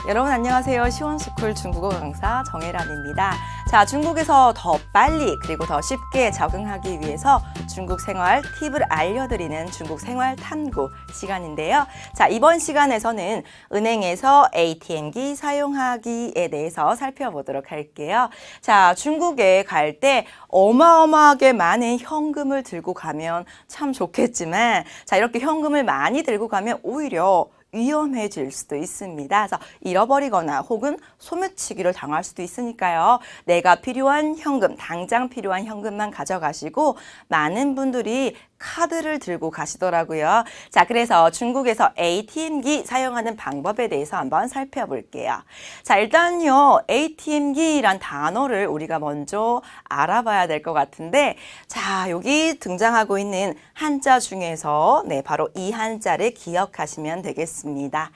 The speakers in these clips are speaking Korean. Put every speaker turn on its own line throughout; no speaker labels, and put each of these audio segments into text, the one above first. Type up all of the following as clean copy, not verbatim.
여러분 안녕하세요. 시원스쿨 중국어 강사 정혜란입니다. 자, 중국에서 더 빨리 그리고 더 쉽게 적응하기 위해서 중국 생활 팁을 알려드리는 중국 생활 탐구 시간인데요. 자, 이번 시간에서는 은행에서 ATM기 사용하기에 대해서 살펴보도록 할게요. 자, 중국에 갈 때 어마어마하게 많은 현금을 들고 가면 참 좋겠지만, 자, 이렇게 현금을 많이 들고 가면 오히려 위험해질 수도 있습니다. 그래서 잃어버리거나 혹은 소매치기를 당할 수도 있으니까요. 내가 필요한 현금, 당장 필요한 현금만 가져가시고 많은 분들이 카드를 들고 가시더라고요. 자, 그래서 중국에서 ATM기 사용하는 방법에 대해서 한번 살펴볼게요. 자, 일단요, ATM기란 단어를 우리가 먼저 알아봐야 될 것 같은데, 자, 여기 등장하고 있는 한자 중에서 바로 이 한자를 기억하시면 되겠습니다.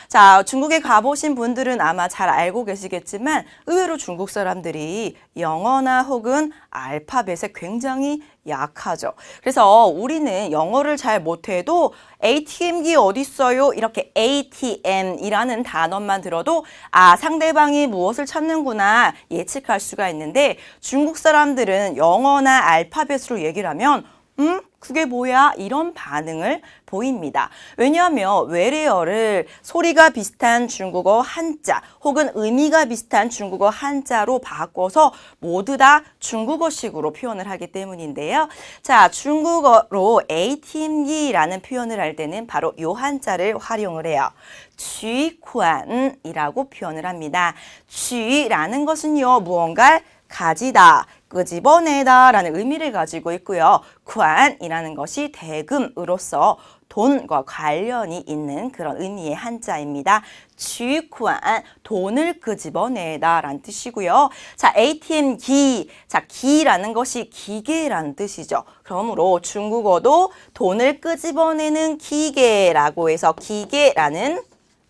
자, 중국에 가보신 분들은 아마 잘 알고 계시겠지만 의외로 중국 사람들이 영어나 혹은 알파벳에 굉장히 약하죠. 그래서 우리는 영어를 잘 못해도 ATM기 어디 있어요? 이렇게 ATM이라는 단어만 들어도 상대방이 무엇을 찾는구나 예측할 수가 있는데, 중국 사람들은 영어나 알파벳으로 얘기를 하면 그게 뭐야? 이런 반응을 보입니다. 왜냐하면 외래어를 소리가 비슷한 중국어 한자 혹은 의미가 비슷한 중국어 한자로 바꿔서 모두 다 중국어식으로 표현을 하기 때문인데요. 자, 중국어로 ATM기라는 표현을 할 때는 바로 이 한자를 활용을 해요. 쥐관이라고 표현을 합니다. 쥐라는 것은요, 무언가를 가지다, 끄집어내다 라는 의미를 가지고 있고요. 관이라는 것이 대금으로서 돈과 관련이 있는 그런 의미의 한자입니다. 쥐관, 돈을 끄집어내다 라는 뜻이고요. 자, ATM기, 자, 기라는 것이 기계라는 뜻이죠. 그러므로 중국어도 돈을 끄집어내는 기계라고 해서 기계라는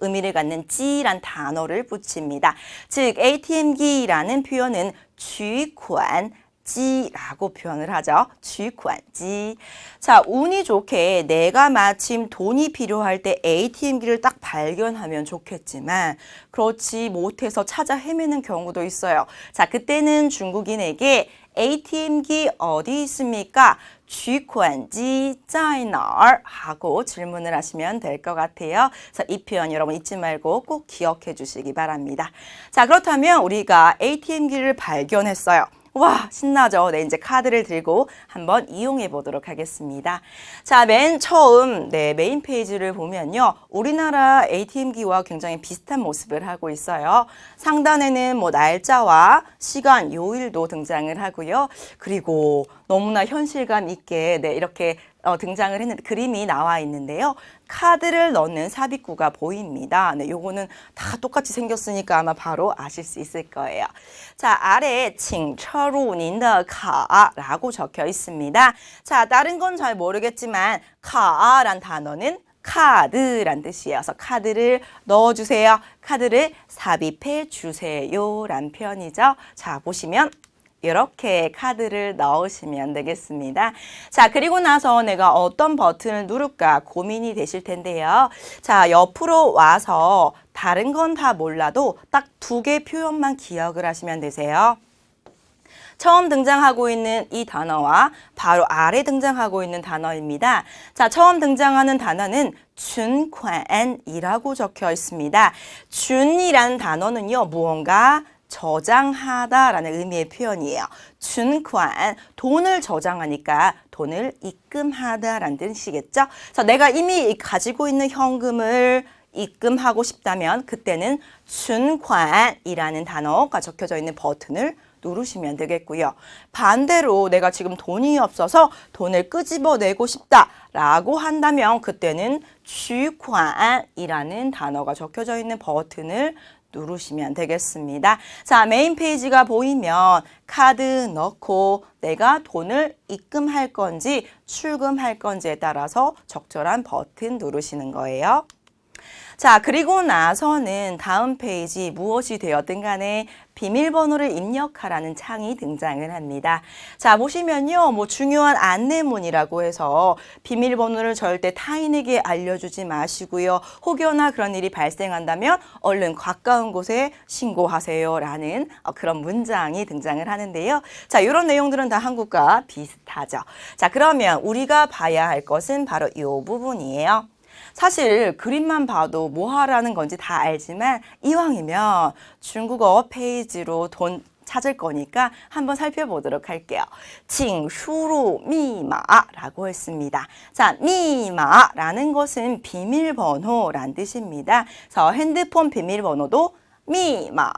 의미를 갖는 지란 단어를 붙입니다. 즉 ATM기라는 표현은 쥐관지라고 표현을 하죠. 쥐관지. 자, 운이 좋게 내가 마침 돈이 필요할 때 ATM기를 딱 발견하면 좋겠지만 그렇지 못해서 찾아 헤매는 경우도 있어요. 자, 그때는 중국인에게 ATM기 어디 있습니까? 取款机在哪儿? 하고 질문을 하시면 될 것 같아요. 그래서 이 표현 여러분 잊지 말고 꼭 기억해 주시기 바랍니다. 자, 그렇다면 우리가 ATM기를 발견했어요. 와, 신나죠? 네, 이제 카드를 들고 한번 이용해 보도록 하겠습니다. 자, 맨 처음 메인 페이지를 보면요, 우리나라 ATM기와 굉장히 비슷한 모습을 하고 있어요. 상단에는 날짜와 시간, 요일도 등장을 하고요. 그리고 너무나 현실감 있게 이렇게 등장을 했는데 그림이 나와 있는데요. 카드를 넣는 삽입구가 보입니다. 네, 요거는 다 똑같이 생겼으니까 아마 바로 아실 수 있을 거예요. 자, 아래 请插入您的卡라고 적혀 있습니다. 자, 다른 건 잘 모르겠지만 카란 단어는 카드란 뜻이에요. 그래서 카드를 넣어주세요. 카드를 삽입해 주세요 란 표현이죠. 자, 보시면 이렇게 카드를 넣으시면 되겠습니다. 자, 그리고 나서 내가 어떤 버튼을 누를까 고민이 되실 텐데요. 자, 옆으로 와서 다른 건 다 몰라도 딱 두 개 표현만 기억을 하시면 되세요. 처음 등장하고 있는 이 단어와 바로 아래 등장하고 있는 단어입니다. 자, 처음 등장하는 단어는 준관이라고 적혀 있습니다. 준이라는 단어는요, 무언가 저장하다라는 의미의 표현이에요. 준관, 돈을 저장하니까 돈을 입금하다라는 뜻이겠죠. 그래서 내가 이미 가지고 있는 현금을 입금하고 싶다면 그때는 준관이라는 단어가 적혀져 있는 버튼을 누르시면 되겠고요. 반대로 내가 지금 돈이 없어서 돈을 끄집어내고 싶다라고 한다면 그때는 취관이라는 단어가 적혀져 있는 버튼을 누르시면 되겠습니다. 자, 메인 페이지가 보이면 카드 넣고 내가 돈을 입금할 건지 출금할 건지에 따라서 적절한 버튼 누르시는 거예요. 자, 그리고 나서는 다음 페이지 무엇이 되었든 간에 비밀번호를 입력하라는 창이 등장을 합니다. 자, 보시면요. 뭐 중요한 안내문이라고 해서 비밀번호를 절대 타인에게 알려주지 마시고요. 혹여나 그런 일이 발생한다면 얼른 가까운 곳에 신고하세요 라는 그런 문장이 등장을 하는데요. 자, 이런 내용들은 다 한국과 비슷하죠. 자, 그러면 우리가 봐야 할 것은 바로 이 부분이에요. 사실 그림만 봐도 뭐 하라는 건지 다 알지만 이왕이면 중국어 페이지로 돈 찾을 거니까 한번 살펴보도록 할게요. 请输入密码라고 했습니다. 자, 密码라는 것은 비밀번호란 뜻입니다. 그래서 핸드폰 비밀번호도 密码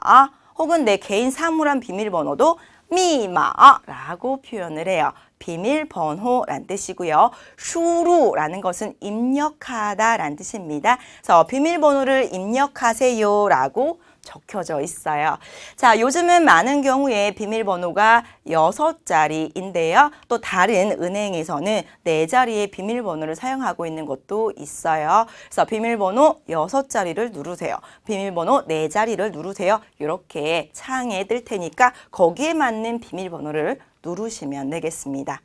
혹은 내 개인 사물함 비밀번호도 密码라고 표현을 해요. 비밀번호란 뜻이고요. 수루라는 것은 입력하다란 뜻입니다. 그래서 비밀번호를 입력하세요 라고 적혀져 있어요. 자, 요즘은 많은 경우에 비밀번호가 6자리인데요. 또 다른 은행에서는 4자리의 비밀번호를 사용하고 있는 곳도 있어요. 그래서 비밀번호 6자리를 누르세요. 비밀번호 4자리를 누르세요. 이렇게 창에 뜰 테니까 거기에 맞는 비밀번호를 누르시면 되겠습니다.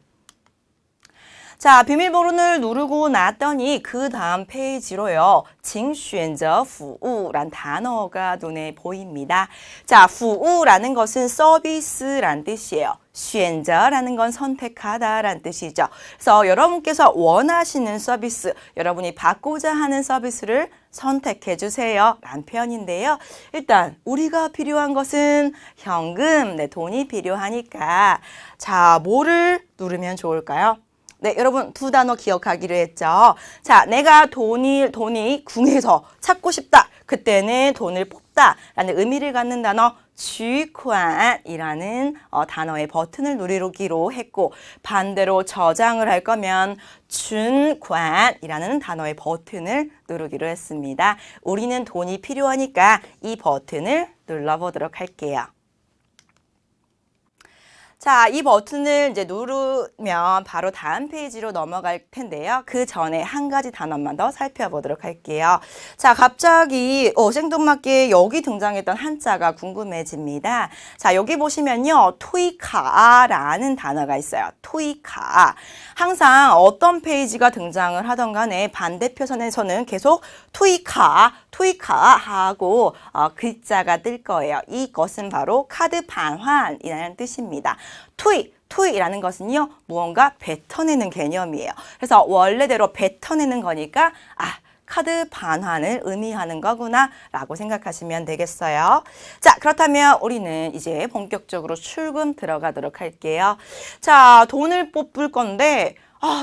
자, 비밀번호를 누르고 났더니 그 다음 페이지로요. 请选择服务란 단어가 눈에 보입니다. 자, 服务라는 것은 서비스란 뜻이에요. 选择라는 건 선택하다란 뜻이죠. 그래서 여러분께서 원하시는 서비스, 여러분이 받고자 하는 서비스를 선택해 주세요 라는 표현인데요. 일단 우리가 필요한 것은 현금, 돈이 필요하니까 자, 뭐를 누르면 좋을까요? 네, 여러분 두 단어 기억하기로 했죠. 자, 내가 돈이 궁해서 찾고 싶다. 그때는 돈을 뽑다라는 의미를 갖는 단어 取款이라는 단어의 버튼을 누르기로 했고 반대로 저장을 할 거면 存款이라는 단어의 버튼을 누르기로 했습니다. 우리는 돈이 필요하니까 이 버튼을 눌러보도록 할게요. 자, 이 버튼을 이제 누르면 바로 다음 페이지로 넘어갈 텐데요. 그 전에 한 가지 단어만 더 살펴보도록 할게요. 자, 갑자기 생뚱맞게 여기 등장했던 한자가 궁금해집니다. 자, 여기 보시면요. 토이카라는 단어가 있어요. 토이카. 항상 어떤 페이지가 등장을 하던 간에 반대표선에서는 계속 토이카 하고 글자가 뜰 거예요. 이것은 바로 카드 반환이라는 뜻입니다. 투이라는 것은요, 무언가 뱉어내는 개념이에요. 그래서 원래대로 뱉어내는 거니까, 카드 반환을 의미하는 거구나 라고 생각하시면 되겠어요. 자, 그렇다면 우리는 이제 본격적으로 출금 들어가도록 할게요. 자, 돈을 뽑을 건데,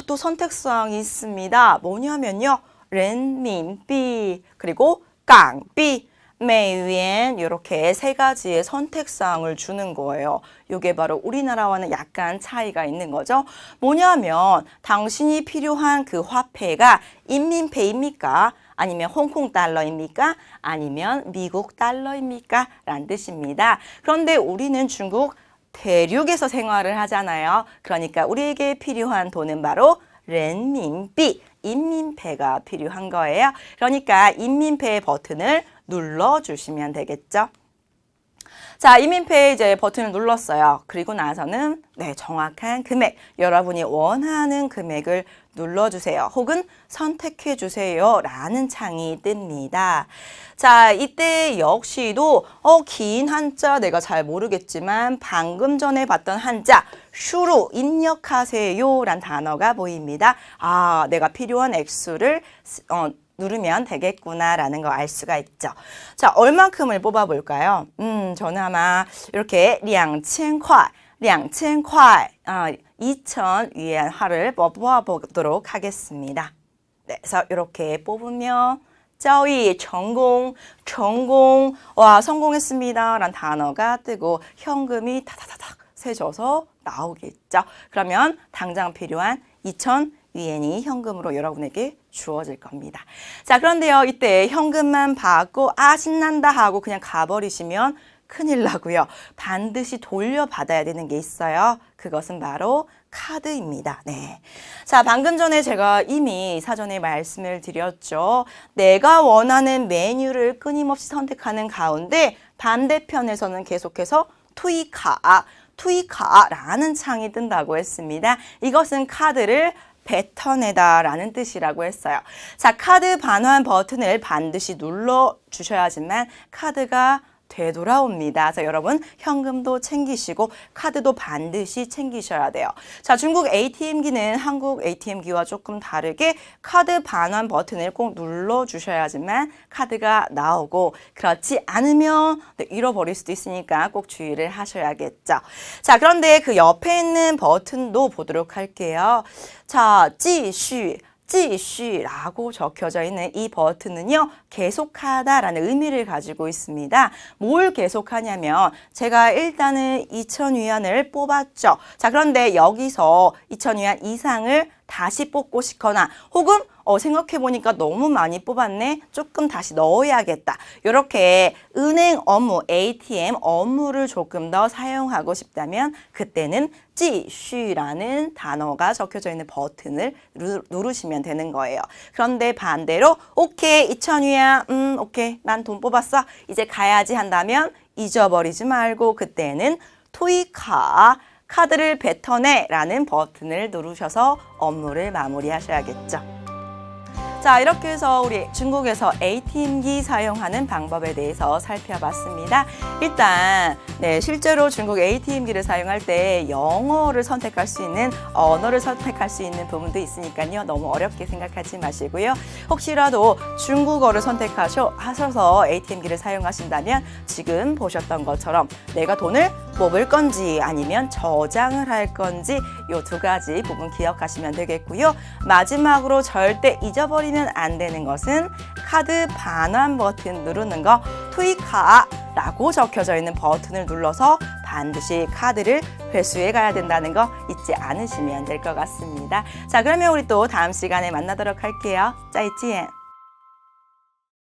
또 선택사항이 있습니다. 뭐냐면요, 렌민비, 그리고 깡비, 메이엔 이렇게 세 가지의 선택사항을 주는 거예요. 이게 바로 우리나라와는 약간 차이가 있는 거죠. 뭐냐면 당신이 필요한 그 화폐가 인민폐입니까? 아니면 홍콩 달러입니까? 아니면 미국 달러입니까? 라는 뜻입니다. 그런데 우리는 중국 대륙에서 생활을 하잖아요. 그러니까 우리에게 필요한 돈은 바로 렌민비, 인민폐가 필요한 거예요. 그러니까 인민폐 버튼을 눌러주시면 되겠죠. 자, 인민폐 이제 버튼을 눌렀어요. 그리고 나서는 정확한 금액, 여러분이 원하는 금액을 눌러주세요. 혹은 선택해주세요 라는 창이 뜹니다. 자, 이때 역시도 긴 한자 내가 잘 모르겠지만 방금 전에 봤던 한자 슈루 입력하세요 란 단어가 보입니다. 내가 필요한 액수를 누르면 되겠구나 라는 거 알 수가 있죠. 자, 얼만큼을 뽑아볼까요? 저는 아마 이렇게 2,000块, 2,000위안화를 뽑아보도록 하겠습니다. 네, 그래서 이렇게 뽑으면 交易 成功, 와 성공했습니다 라는 단어가 뜨고 현금이 타다다닥 세져서 나오겠죠. 그러면 당장 필요한 2,000위엔이 현금으로 여러분에게 주어질 겁니다. 자, 그런데요, 이때 현금만 받고 신난다 하고 그냥 가버리시면 큰일 나고요. 반드시 돌려받아야 되는 게 있어요. 그것은 바로 카드입니다. 네. 자, 방금 전에 제가 이미 사전에 말씀을 드렸죠. 내가 원하는 메뉴를 끊임없이 선택하는 가운데 반대편에서는 계속해서 투이카라는 창이 뜬다고 했습니다. 이것은 카드를 뱉어내다 라는 뜻이라고 했어요. 자, 카드 반환 버튼을 반드시 눌러 주셔야지만 카드가 되돌아옵니다. 그래서 여러분 현금도 챙기시고 카드도 반드시 챙기셔야 돼요. 자, 중국 ATM기는 한국 ATM기와 조금 다르게 카드 반환 버튼을 꼭 눌러 주셔야지만 카드가 나오고 그렇지 않으면 잃어버릴 수도 있으니까 꼭 주의를 하셔야겠죠. 자, 그런데 그 옆에 있는 버튼도 보도록 할게요. 자, 继续라고 적혀져 있는 이 버튼은요, 계속하다라는 의미를 가지고 있습니다. 뭘 계속하냐면 제가 일단은 2,000위안을 뽑았죠. 자, 그런데 여기서 2,000위안 이상을 다시 뽑고 싶거나 혹은 생각해보니까 너무 많이 뽑았네. 조금 다시 넣어야겠다. 이렇게 은행 업무, ATM 업무를 조금 더 사용하고 싶다면 그때는 继续라는 단어가 적혀져 있는 버튼을 누르시면 되는 거예요. 그런데 반대로 오케이, 2,000위야. 오케이, 난 돈 뽑았어. 이제 가야지 한다면 잊어버리지 말고 그때는 토이카 카드를 뱉어내 라는 버튼을 누르셔서 업무를 마무리하셔야겠죠. 자, 이렇게 해서 우리 중국에서 ATM기 사용하는 방법에 대해서 살펴봤습니다. 일단 실제로 중국 ATM기를 사용할 때 영어를 선택할 수 있는, 언어를 선택할 수 있는 부분도 있으니까요. 너무 어렵게 생각하지 마시고요. 혹시라도 중국어를 선택하셔서 ATM기를 사용하신다면 지금 보셨던 것처럼 내가 돈을 뽑을 건지 아니면 저장을 할 건지 이 두 가지 부분 기억하시면 되겠고요. 마지막으로 절대 잊어버리면 안 되는 것은 카드 반환 버튼 누르는 거, 투이카라고 적혀져 있는 버튼을 눌러서 반드시 카드를 회수해 가야 된다는 거 잊지 않으시면 될 것 같습니다. 자, 그러면 우리 또 다음 시간에 만나도록 할게요. 再见.